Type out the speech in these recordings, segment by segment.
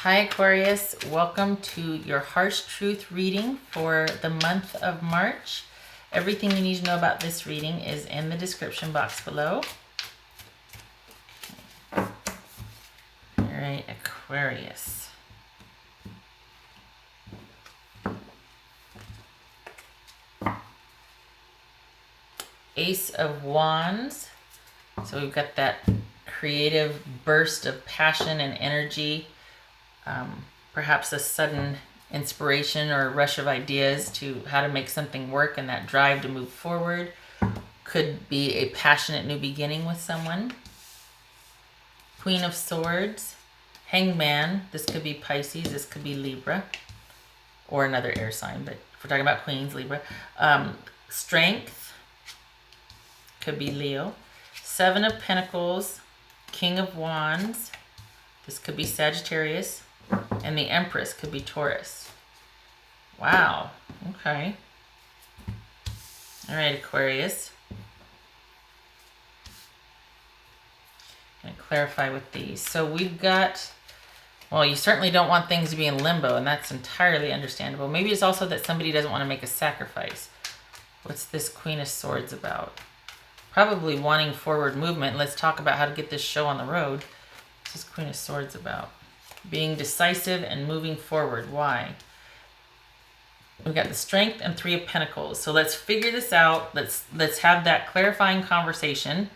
Hi Aquarius, welcome to your Harsh Truth reading for the month of March. Everything you need to know about this reading is in the description box below. Alright, Aquarius. Ace of Wands. So we've got that creative burst of passion and energy. Perhaps a sudden inspiration or a rush of ideas to how to make something work, and that drive to move forward. Could be a passionate new beginning with someone. Queen of Swords, Hangman. This could be Pisces, this could be Libra, or another air sign, but if we're talking about queens, Libra. Strength, could be Leo. Seven of Pentacles, King of Wands. This could be Sagittarius. And the Empress could be Taurus. Wow. Okay. All right, Aquarius. I'm going to clarify with these. So we've got, well, you certainly don't want things to be in limbo, and that's entirely understandable. Maybe it's also that somebody doesn't want to make a sacrifice. What's this Queen of Swords about? Probably wanting forward movement. Let's talk about how to get this show on the road. What's this Queen of Swords about? Being decisive and moving forward. Why? We've got the Strength and Three of Pentacles. So let's figure this out. Let's have that clarifying conversation.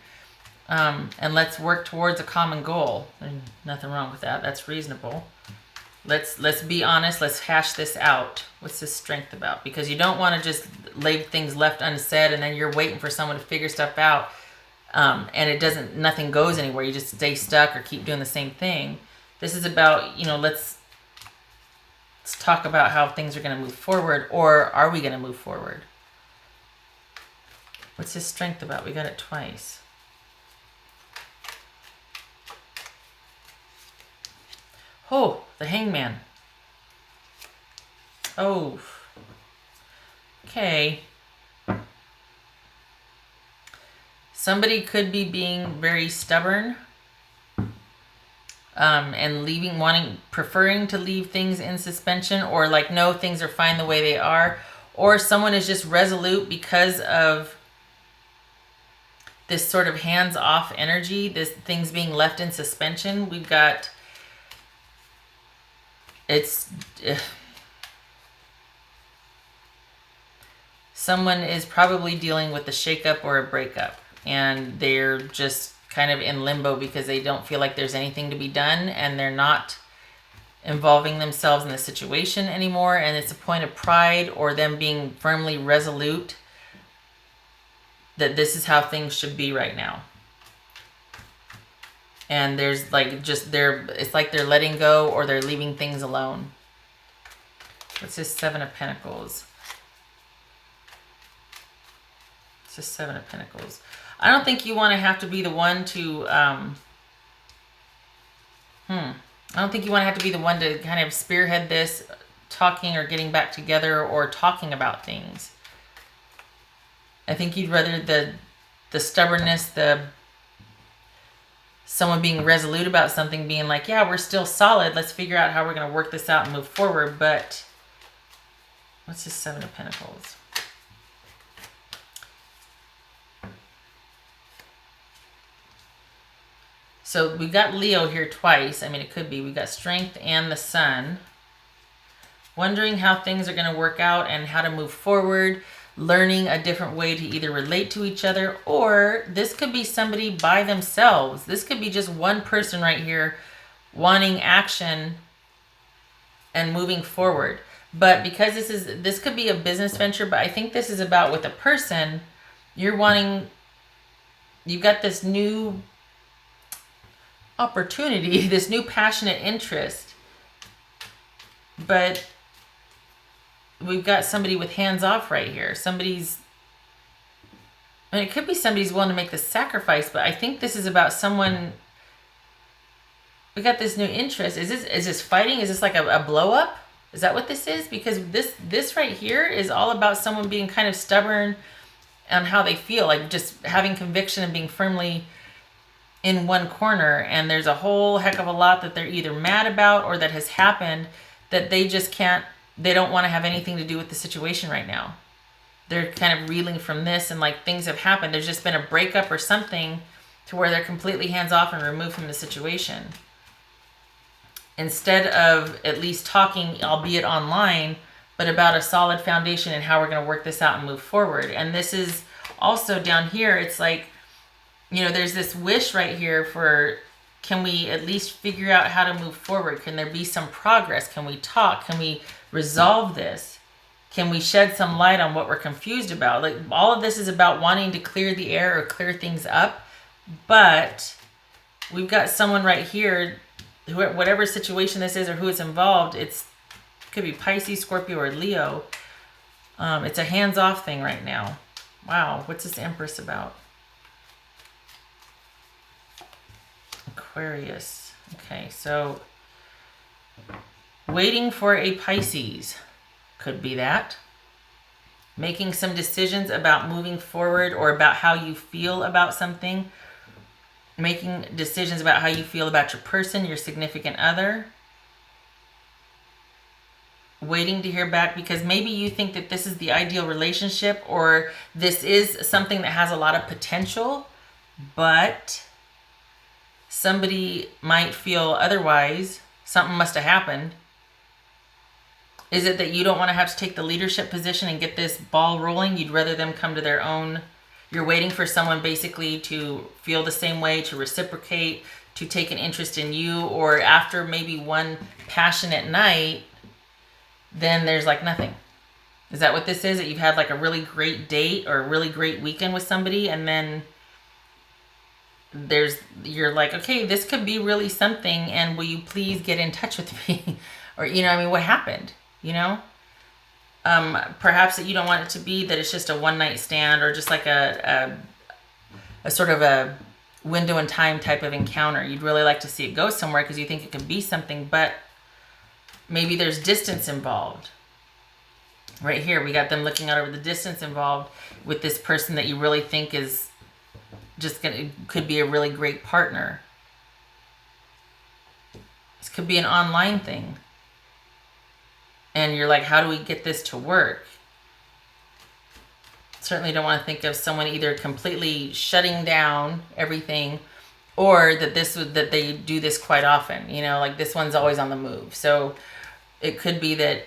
And let's work towards a common goal. There's nothing wrong with that. That's reasonable. Let's be honest. Let's hash this out. What's this Strength about? Because you don't want to just leave things left unsaid and then you're waiting for someone to figure stuff out. And nothing goes anywhere. You just stay stuck or keep doing the same thing. This is about, let's talk about how things are going to move forward, or are we going to move forward? What's this Strength about? We got it twice. Oh, the Hangman. Oh. Okay. Somebody could be being very stubborn. And preferring to leave things in suspension, or like, no, things are fine the way they are. Or someone is just resolute because of this sort of hands-off energy, this things being left in suspension. We've got, someone is probably dealing with a shakeup or a breakup, and they're just kind of in limbo because they don't feel like there's anything to be done, and they're not involving themselves in the situation anymore, and it's a point of pride or them being firmly resolute that this is how things should be right now. And there's like it's like they're letting go, or they're leaving things alone. What's this Seven of Pentacles? It's just Seven of Pentacles. I don't think you want to have to be the one to, I don't think you want to have to be the one to kind of spearhead this, talking or getting back together or talking about things. I think you'd rather the stubbornness, someone being resolute about something, being like, yeah, we're still solid. Let's figure out how we're going to work this out and move forward. But what's this Seven of Pentacles? So we got Leo here twice. I mean, it could be. We got Strength and the Sun. Wondering how things are going to work out and how to move forward. Learning a different way to either relate to each other, or this could be somebody by themselves. This could be just one person right here wanting action and moving forward. But because this could be a business venture, but I think this is about with a person. You've got this new opportunity, this new passionate interest, but we've got somebody with hands off right here. It could be somebody's willing to make the sacrifice, but I think this is about someone. We got this new interest. Is this fighting? Is this like a blow up? Is that what this is? Because this right here is all about someone being kind of stubborn on how they feel, like just having conviction and being firmly in one corner, and there's a whole heck of a lot that they're either mad about or that has happened that they just can't, they don't want to have anything to do with the situation right now. They're kind of reeling from this, and like things have happened. There's just been a breakup or something to where they're completely hands off and removed from the situation. Instead of at least talking, albeit online, but about a solid foundation and how we're going to work this out and move forward. And this is also down here, it's like, there's this wish right here for, can we at least figure out how to move forward? Can there be some progress? Can we talk? Can we resolve this? Can we shed some light on what we're confused about? Like, all of this is about wanting to clear the air or clear things up. But we've got someone right here, whatever situation this is or who is involved, it could be Pisces, Scorpio, or Leo. It's a hands-off thing right now. Wow, what's this Empress about? Aquarius. Okay, so waiting for a Pisces could be that. Making some decisions about moving forward or about how you feel about something. Making decisions about how you feel about your person, your significant other. Waiting to hear back because maybe you think that this is the ideal relationship, or this is something that has a lot of potential, but somebody might feel otherwise. Something must have happened. Is it that you don't want to have to take the leadership position and get this ball rolling? You'd rather them come to their own. You're waiting for someone basically to feel the same way, to reciprocate, to take an interest in you, or after maybe one passionate night, then there's like nothing. Is that what this is? That you've had like a really great date or a really great weekend with somebody, and then you're like, okay, this could be really something, and will you please get in touch with me? Or, what happened? Perhaps that you don't want it to be that it's just a one night stand or just like a sort of a window in time type of encounter. You'd really like to see it go somewhere because you think it could be something, but maybe there's distance involved. Right here, we got them looking out over the distance involved with this person that you really think is just could be a really great partner. This could be an online thing. And you're like, how do we get this to work? Certainly don't want to think of someone either completely shutting down everything, or that they do this quite often. Like this one's always on the move. So it could be that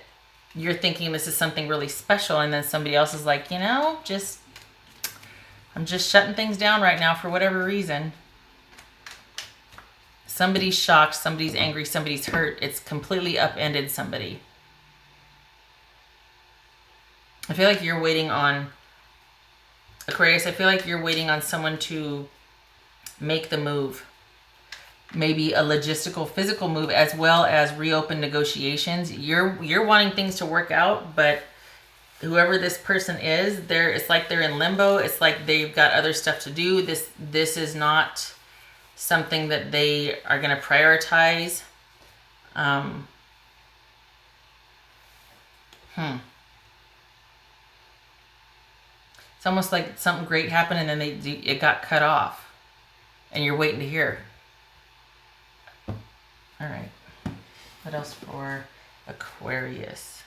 you're thinking this is something really special, and then somebody else is like, I'm just shutting things down right now for whatever reason. Somebody's shocked, somebody's angry, somebody's hurt. It's completely upended somebody. I feel like you're waiting on, Aquarius, I feel like you're waiting on someone to make the move. Maybe a logistical, physical move, as well as reopen negotiations. You're wanting things to work out, but whoever this person is, it's like they're in limbo. It's like they've got other stuff to do. This is not something that they are going to prioritize. It's almost like something great happened and then it got cut off, and you're waiting to hear. All right. What else for Aquarius?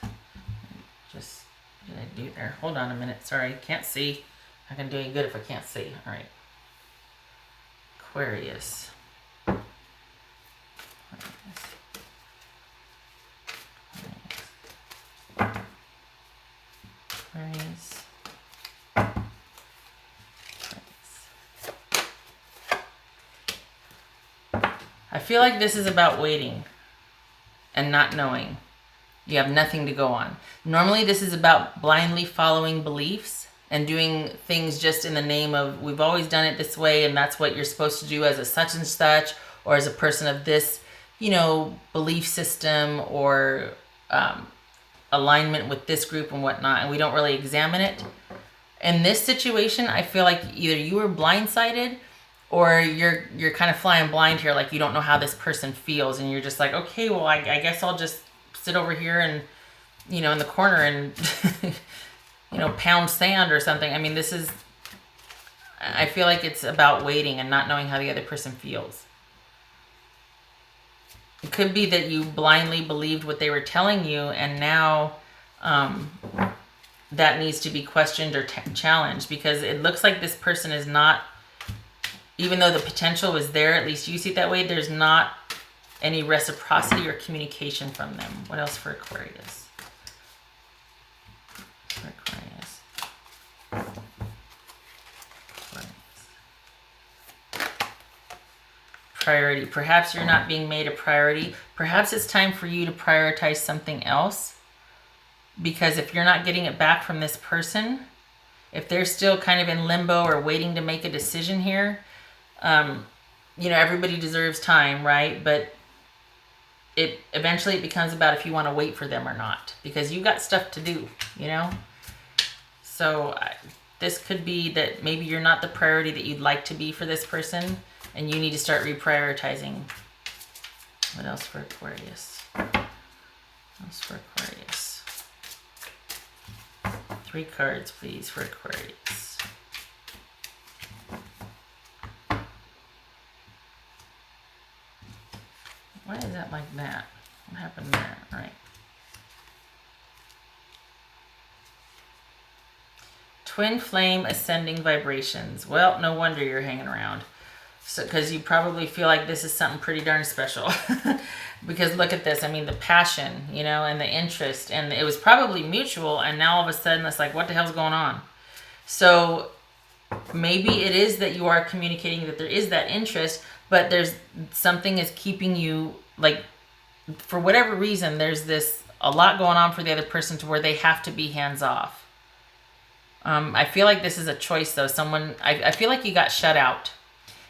Just, what did I do there? Hold on a minute. Sorry, can't see. Not gonna do any good if I can't see. All right. Aquarius. Aquarius. I feel like this is about waiting and not knowing. You have nothing to go on. Normally this is about blindly following beliefs and doing things just in the name of, we've always done it this way, and that's what you're supposed to do as a such and such, or as a person of this, belief system, or alignment with this group and whatnot, and we don't really examine it. In this situation, I feel like either you were blindsided, or you're kind of flying blind here, like you don't know how this person feels, and you're just like, okay, well, I guess I'll just sit over here and, in the corner and, pound sand or something. I mean, this is, I feel like it's about waiting and not knowing how the other person feels. It could be that you blindly believed what they were telling you, and now that needs to be questioned or challenged, because it looks like this person is not, even though the potential was there, at least you see it that way, there's not any reciprocity or communication from them. What else for Aquarius? For Aquarius. Priority. Perhaps you're not being made a priority. Perhaps it's time for you to prioritize something else. Because if you're not getting it back from this person, if they're still kind of in limbo or waiting to make a decision here, everybody deserves time, right? But eventually it becomes about if you want to wait for them or not, because you got stuff to do, So this could be that maybe you're not the priority that you'd like to be for this person, and you need to start reprioritizing. What else for Aquarius? What else for Aquarius? 3 cards, please, for Aquarius. Why is that like that? What happened there? All right. Twin flame ascending vibrations. Well, no wonder you're hanging around. So, because you probably feel like this is something pretty darn special. Because look at this. I mean, the passion, and the interest. And it was probably mutual. And now all of a sudden it's like, what the hell's going on? So maybe it is that you are communicating that there is that interest, but there's something is keeping you, like, for whatever reason, there's a lot going on for the other person to where they have to be hands off. I feel like this is a choice, though. I feel like you got shut out.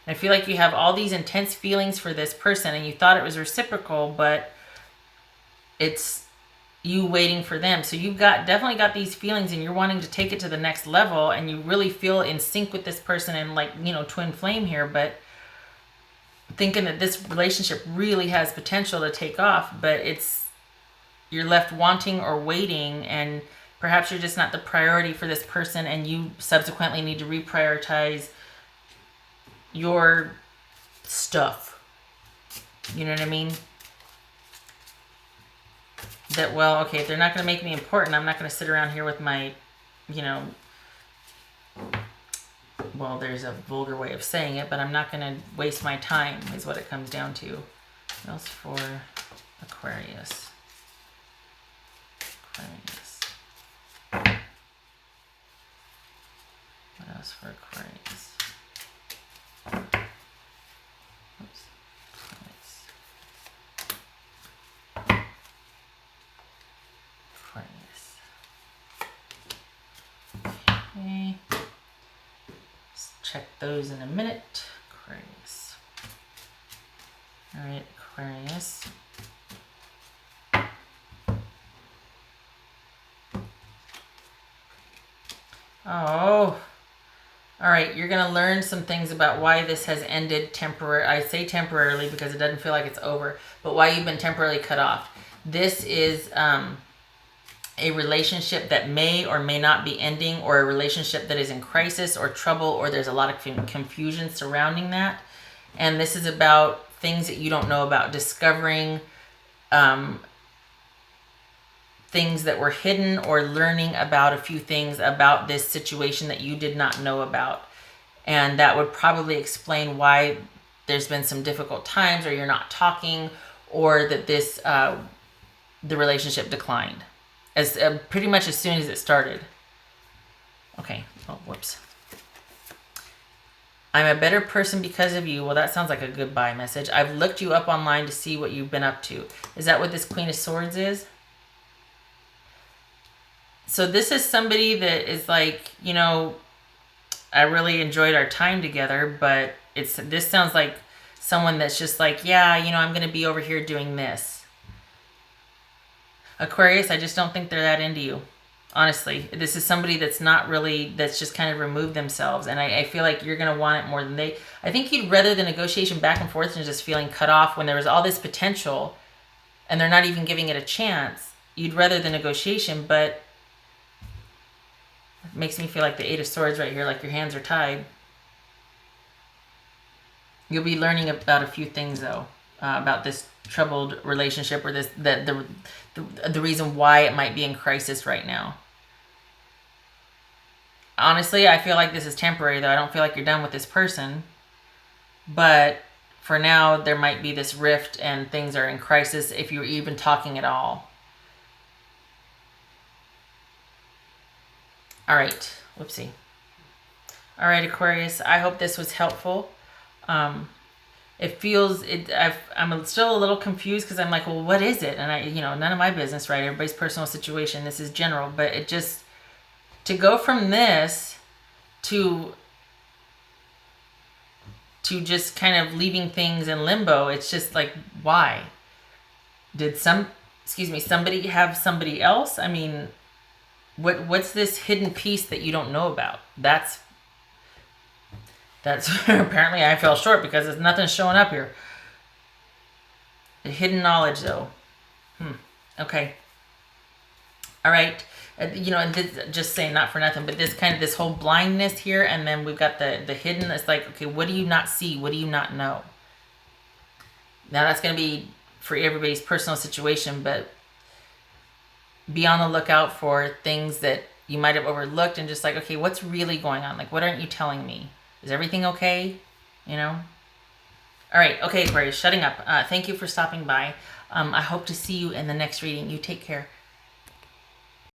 And I feel like you have all these intense feelings for this person and you thought it was reciprocal, but it's you waiting for them. So you've definitely got these feelings and you're wanting to take it to the next level, and you really feel in sync with this person and, like, twin flame here, but thinking that this relationship really has potential to take off, but you're left wanting or waiting, and perhaps you're just not the priority for this person, and you subsequently need to reprioritize your stuff. You know what I mean? That, well, okay, if they're not going to make me important, I'm not going to sit around here with my, well, there's a vulgar way of saying it, but I'm not going to waste my time, is what it comes down to. What else for Aquarius? What else for Aquarius? Oops. Aquarius. Okay. Let's check those in a minute. Aquarius. All right, Aquarius. Oh. All right, you're going to learn some things about why this has ended temporarily. I say temporarily because it doesn't feel like it's over, but why you've been temporarily cut off. This is a relationship that may or may not be ending, or a relationship that is in crisis or trouble, or there's a lot of confusion surrounding that. And this is about things that you don't know about, discovering things that were hidden, or learning about a few things about this situation that you did not know about. And that would probably explain why there's been some difficult times, or you're not talking, or that the relationship declined as pretty much as soon as it started. Okay. Oh, whoops. I'm a better person because of you. Well, that sounds like a goodbye message. I've looked you up online to see what you've been up to. Is that what this Queen of Swords is? So this is somebody that is like, I really enjoyed our time together, but this sounds like someone that's just like, yeah, I'm going to be over here doing this. Aquarius, I just don't think they're that into you. Honestly, this is somebody that's just kind of removed themselves. And I feel like you're going to want it more than they. I think you'd rather the negotiation back and forth and just feeling cut off when there was all this potential and they're not even giving it a chance. You'd rather the negotiation, but it makes me feel like the Eight of Swords right here, like your hands are tied. You'll be learning about a few things though, about this troubled relationship, or the reason why it might be in crisis right now. Honestly, I feel like this is temporary though. I don't feel like you're done with this person. But for now, there might be this rift and things are in crisis if you're even talking at all. All right. Whoopsie. All right, Aquarius. I hope this was helpful. It feels I'm still a little confused because I'm like, well, what is it? And none of my business, right? Everybody's personal situation. This is general, but it just to go from this to just kind of leaving things in limbo. It's just like, why? Did somebody have somebody else? I mean, what's this hidden piece that you don't know about? That's apparently I fell short because there's nothing showing up here. The hidden knowledge though. Okay. All right. And this, just saying, not for nothing, but this whole blindness here, and then we've got the hidden. It's like, okay, what do you not see? What do you not know? Now that's going to be for everybody's personal situation, but be on the lookout for things that you might have overlooked, and just like, okay, what's really going on? Like, what aren't you telling me? Is everything okay? All right. Okay, Aquarius, shutting up. Thank you for stopping by. I hope to see you in the next reading. You take care.